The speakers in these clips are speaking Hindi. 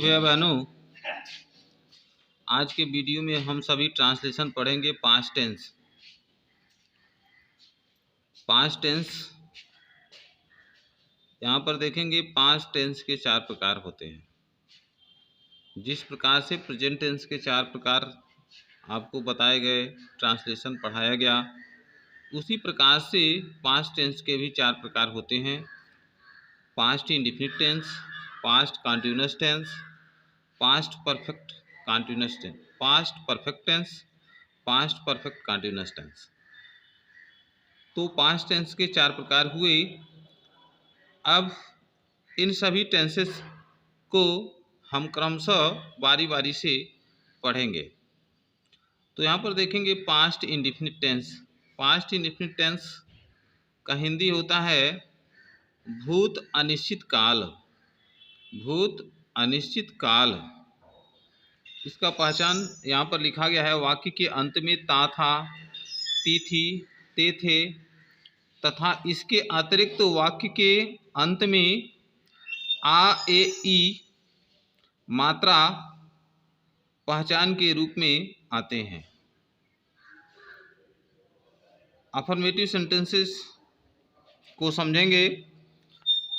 देखिए भैया बहनों, आज के वीडियो में हम सभी ट्रांसलेशन पढ़ेंगे पास्ट टेंस। पास्ट टेंस यहाँ पर देखेंगे पास्ट टेंस के 4 प्रकार होते हैं। जिस प्रकार से प्रेजेंट टेंस के 4 प्रकार आपको बताए गए, ट्रांसलेशन पढ़ाया गया, उसी प्रकार से पास्ट टेंस के भी 4 प्रकार होते हैं। Past indefinite tense, past continuous tense, past perfect continuous tense, past perfect tense, past perfect continuous tense. तो पास्ट टेंस के 4 प्रकार हुए। अब इन सभी टेंसेस को हम क्रमशः बारी बारी से पढ़ेंगे। तो यहाँ पर देखेंगे past indefinite tense. Past indefinite tense का हिंदी होता है भूत अनिश्चित काल। भूत अनिश्चित काल। इसका पहचान यहाँ पर लिखा गया है, वाक्य के अंत में ता था, ती थी, ते थे तथा इसके अतिरिक्त वाक्य के अंत में आ, ए, ई मात्रा पहचान के रूप में आते हैं। अफर्मेटिव सेंटेंसेस को समझेंगे।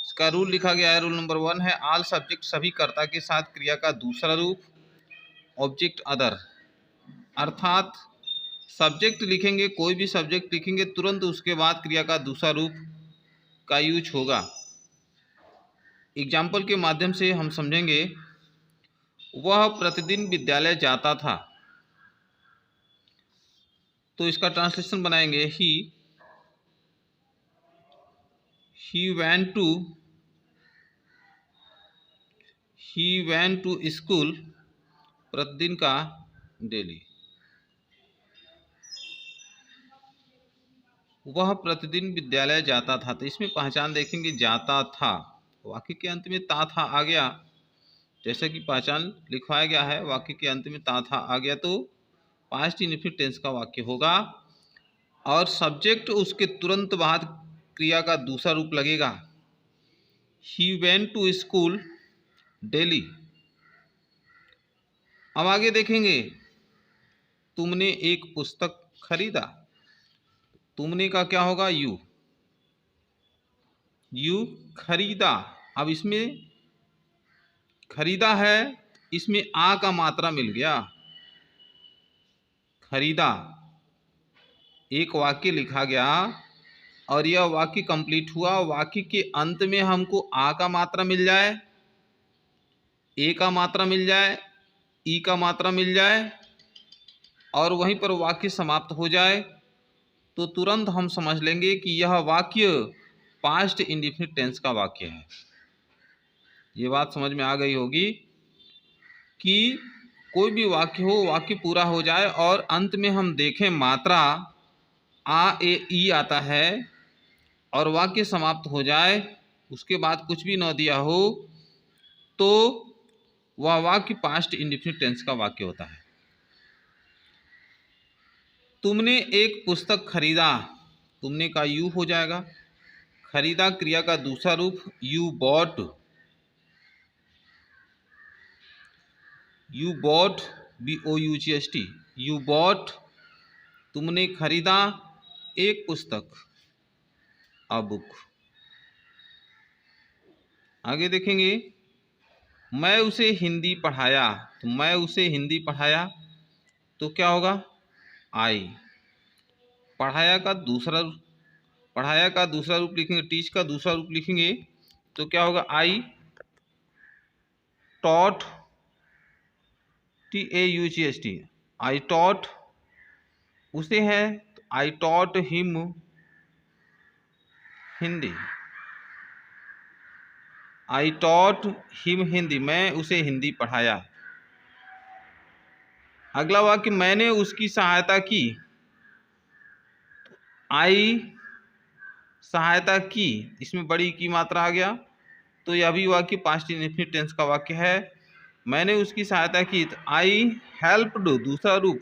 इसका रूल लिखा गया है। रूल नंबर 1 है ऑल सब्जेक्ट, सभी कर्ता के साथ क्रिया का दूसरा रूप ऑब्जेक्ट अदर, अर्थात सब्जेक्ट लिखेंगे, कोई भी सब्जेक्ट लिखेंगे, तुरंत उसके बाद क्रिया का दूसरा रूप का यूज होगा। एग्जाम्पल के माध्यम से हम समझेंगे। वह प्रतिदिन विद्यालय जाता था, तो इसका ट्रांसलेशन बनाएंगे he went to school, प्रतिदिन का डेली। वह प्रतिदिन विद्यालय जाता था, तो इसमें पहचान देखेंगे जाता था, वाक्य के अंत में ता था आ गया, जैसा कि पहचान लिखवाया गया है, वाक्य के अंत में ता था आ गया तो पास्ट इंडेफिनिट टेंस का वाक्य होगा। और सब्जेक्ट उसके तुरंत बाद क्रिया का दूसरा रूप लगेगा। He went to school daily. अब आगे देखेंगे, तुमने एक पुस्तक खरीदा। तुमने का क्या होगा? यू खरीदा। अब इसमें खरीदा है, इसमें आ का मात्रा मिल गया, खरीदा। एक वाक्य लिखा गया और यह वाक्य कंप्लीट हुआ। वाक्य के अंत में हमको आ का मात्रा मिल जाए, ए का मात्रा मिल जाए, ई का मात्रा मिल जाए और वहीं पर वाक्य समाप्त हो जाए, तो तुरंत हम समझ लेंगे कि यह वाक्य पास्ट इंडेफिनिट टेंस का वाक्य है। ये बात समझ में आ गई होगी कि कोई भी वाक्य हो, वाक्य पूरा हो जाए और अंत में हम देखें मात्रा आ, ए, ई आता है और वाक्य समाप्त हो जाए, उसके बाद कुछ भी न दिया हो, तो वह वाक्य पास्ट इंडेफिनिट टेंस का वाक्य होता है। तुमने एक पुस्तक खरीदा, तुमने का यू हो जाएगा। खरीदा क्रिया का दूसरा रूप you bought. You bought, BOUGHT, you bought, तुमने खरीदा एक पुस्तक, अ बुक। आगे देखेंगे, मैं उसे हिंदी पढ़ाया। तो मैं उसे हिंदी पढ़ाया तो क्या होगा? आई। पढ़ाया का दूसरा रूप लिखेंगे, टीच का दूसरा रूप लिखेंगे तो क्या होगा? I taught, TAUGHT, I taught. उसे है तो I taught him Hindi. I taught him Hindi, मैं उसे हिंदी पढ़ाया। अगला वाक्य, मैंने उसकी सहायता की। आई सहायता की, इसमें बड़ी की मात्रा आ गया, तो यह भी वाक्य पास्ट इंडेफिनिट टेंस का वाक्य है। मैंने उसकी सहायता की तो आई हेल्प्ड, दूसरा रूप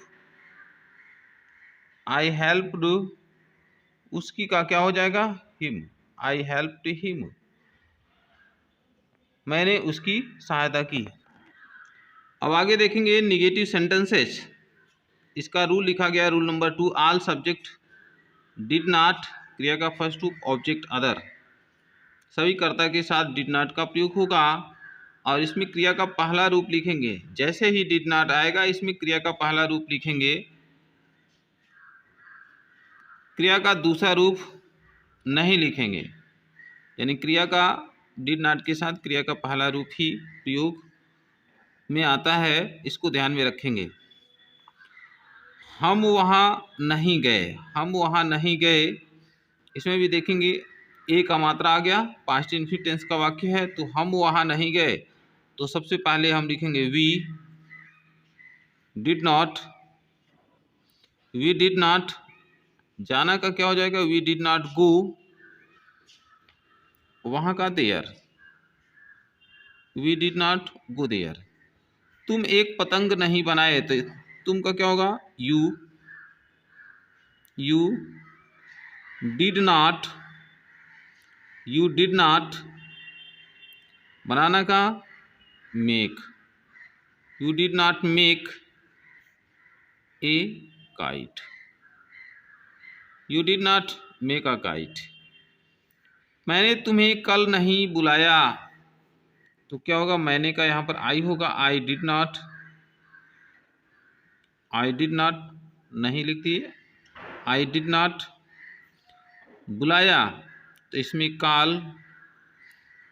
आई हेल्प्ड, उसकी का क्या हो जाएगा? हिम। आई हेल्प्ड हिम, मैंने उसकी सहायता की। अब आगे देखेंगे निगेटिव सेंटेंसेस। इसका रूल लिखा गया rule number 2, all subject did not, क्रिया का फर्स्ट रूप ऑब्जेक्ट अदर, सभी कर्ता के साथ डिड नॉट का प्रयोग होगा और इसमें क्रिया का पहला रूप लिखेंगे। जैसे ही डिड नॉट आएगा इसमें क्रिया का पहला रूप लिखेंगे, क्रिया का दूसरा रूप नहीं लिखेंगे, यानी क्रिया का डिड नॉट के साथ क्रिया का पहला रूप ही प्रयोग में आता है, इसको ध्यान में रखेंगे। हम वहाँ नहीं गए, हम वहाँ नहीं गए, इसमें भी देखेंगे ए का मात्रा आ गया, पास्ट इंफिनिट टेंस का वाक्य है, तो हम वहाँ नहीं गए, तो सबसे पहले हम लिखेंगे we did not, we did not, जाना का क्या हो जाएगा, वी डिड नॉट गो, वहाँ का there, we did not go there. तुम एक पतंग नहीं बनाए, तो तुम का क्या होगा, you did not, you did not, बनाना का make, you did not make a kite, you did not make a kite. मैंने तुम्हें कल नहीं बुलाया, तो क्या होगा, मैंने का यहाँ पर आई होगा, I did not, I did not नहीं लिखती है, आई डिड नॉट। बुलाया, तो इसमें कॉल,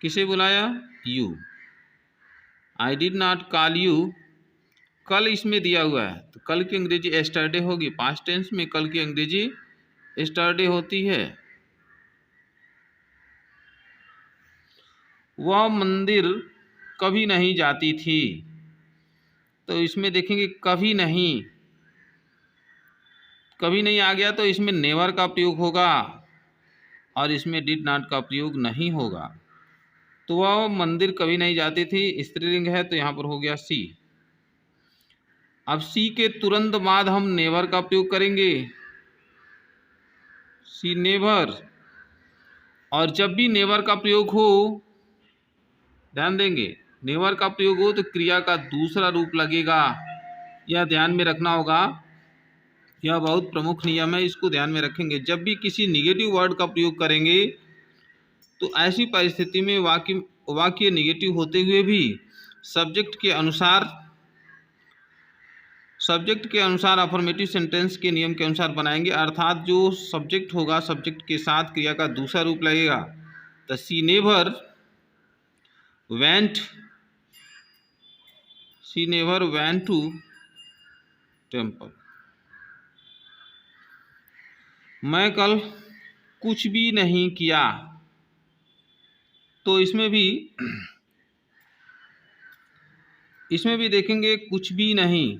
किसे बुलाया, you, I did not call you, कल इसमें दिया हुआ है, तो कल की अंग्रेजी एस्टरडे होगी, पास्ट टेंस में कल की अंग्रेजी एस्टरडे होती है। वह मंदिर कभी नहीं जाती थी, तो इसमें देखेंगे कभी नहीं, कभी नहीं आ गया तो इसमें नेवर का प्रयोग होगा और इसमें डिड नॉट का प्रयोग नहीं होगा। तो वह मंदिर कभी नहीं जाती थी, स्त्रीलिंग है, तो यहाँ पर हो गया सी। अब सी के तुरंत बाद हम नेवर का प्रयोग करेंगे, सी नेवर, और जब भी नेवर का प्रयोग हो, ध्यान देंगे, नेवर का प्रयोग हो तो क्रिया का दूसरा रूप लगेगा, यह ध्यान में रखना होगा, यह बहुत प्रमुख नियम है, इसको ध्यान में रखेंगे। जब भी किसी निगेटिव वर्ड का प्रयोग करेंगे तो ऐसी परिस्थिति में वाक्य निगेटिव होते हुए भी सब्जेक्ट के अनुसार अफर्मेटिव सेंटेंस के नियम के अनुसार बनाएंगे, अर्थात जो सब्जेक्ट होगा, सब्जेक्ट के साथ क्रिया का दूसरा रूप लगेगा। तो सी नेवर वेंट टू टेम्पल, मैं कल कुछ भी नहीं किया, तो इसमें भी देखेंगे कुछ भी नहीं,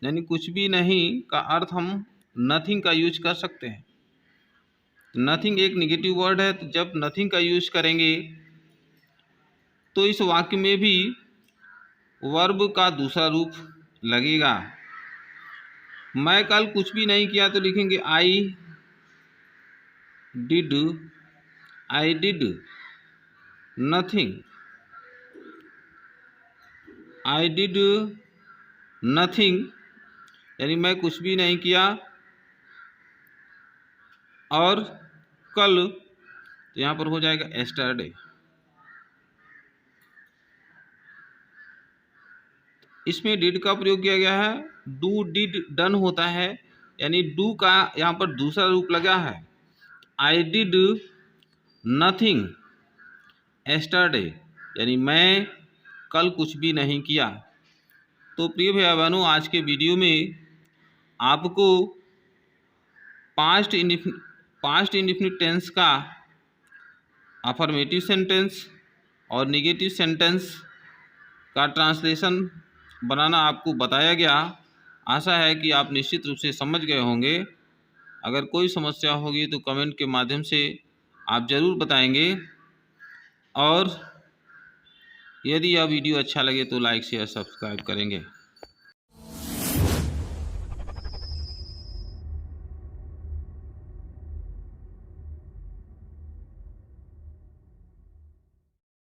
यानी कुछ भी नहीं का अर्थ हम नथिंग का यूज कर सकते हैं। नथिंग एक निगेटिव वर्ड है, तो जब नथिंग का यूज करेंगे तो इस वाक्य में भी वर्ब का दूसरा रूप लगेगा। मैं कल कुछ भी नहीं किया, तो लिखेंगे I did nothing, I did nothing, यानी मैं कुछ भी नहीं किया। और कल, तो यहाँ पर हो जाएगा एस्टरडे। इसमें डिड का प्रयोग किया गया है, डू डिड डन होता है, यानी डू का यहाँ पर दूसरा रूप लगा है, आई डिड नथिंग एस्टरडे, यानी मैं कल कुछ भी नहीं किया। तो प्रिय भैया बहनों, आज के वीडियो में आपको पास्ट इंडेफिनिट टेंस का अफर्मेटिव सेंटेंस और नेगेटिव सेंटेंस का ट्रांसलेशन बनाना आपको बताया गया। आशा है कि आप निश्चित रूप से समझ गए होंगे। अगर कोई समस्या होगी तो कमेंट के माध्यम से आप ज़रूर बताएंगे, और यदि यह वीडियो अच्छा लगे तो लाइक शेयर सब्सक्राइब करेंगे।